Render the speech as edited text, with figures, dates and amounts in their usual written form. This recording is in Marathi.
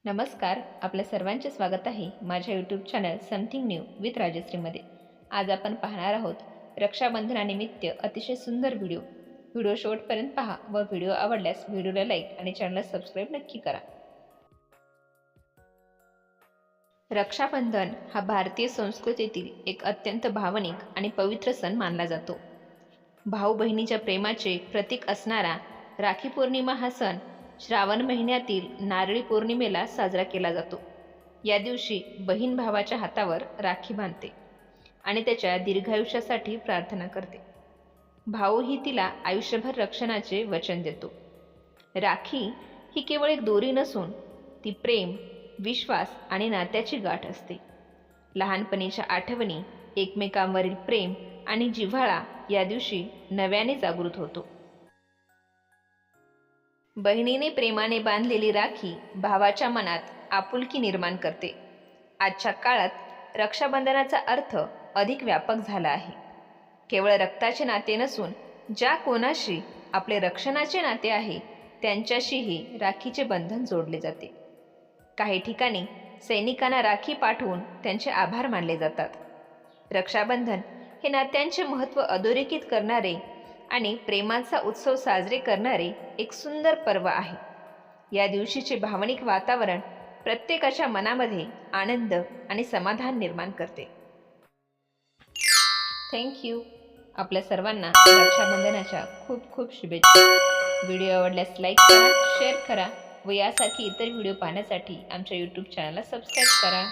नमस्कार, आपल्या सर्वांचे स्वागत आहे माझ्या YouTube channel something new with राजश्रीमध्ये। आज आपण पाहणार आहोत रक्षाबंधनानिमित्त अतिशय सुंदर व्हिडिओ शेवटपर्यंत पहा व व्हिडिओ आवडल्यास व्हिडिओला लाईक आणि चॅनलला सबस्क्राईब नक्की करा। रक्षाबंधन हा भारतीय संस्कृतीतील एक अत्यंत भावनिक आणि पवित्र सण मानला जातो। भाऊ बहिणीच्या प्रेमाचे प्रतीक असणारा राखी पौर्णिमा हा सण श्रावण महिन्यातील नारळी पौर्णिमेला साजरा केला जातो। या दिवशी बहीण भावाच्या हातावर राखी बांधते आणि त्याच्या दीर्घायुष्यासाठी प्रार्थना करते। भाऊही तिला आयुष्यभर रक्षणाचे वचन देतो। राखी ही केवळ एक दोरी नसून ती प्रेम, विश्वास आणि नात्याची गाठ असते। लहानपणीच्या आठवणी, एकमेकांवरील प्रेम आणि जिव्हाळा या दिवशी नव्याने जागृत होतो। बहिणीने प्रेमाने बांधलेली राखी भावाच्या मनात आपुलकी निर्माण करते। आजच्या काळात रक्षाबंधनाचा अर्थ अधिक व्यापक झाला आहे। केवळ रक्ताचे नाते नसून ज्या कोणाशी आपले रक्षणाचे नाते आहे त्यांच्याशीही राखीचे बंधन जोडले जाते। काही ठिकाणी सैनिकांना राखी पाठवून त्यांचे आभार मानले जातात। रक्षाबंधन हे नात्यांचे महत्त्व अधोरेखित करणारे आणि प्रेमाचा उत्सव साजरे करणारे एक सुंदर पर्व आहे। या दिवशीचे भावनिक वातावरण प्रत्येकाच्या मनामध्ये आनंद आणि समाधान निर्माण करते। थँक्यू। आपल्या सर्वांना रक्षाबंधनाच्या खूप खूप शुभेच्छा। व्हिडिओ आवडल्यास लाईक करा, शेअर करा व यासारखी इतर व्हिडिओ पाहण्यासाठी आमच्या यूट्यूब चॅनलला सबस्क्राईब करा।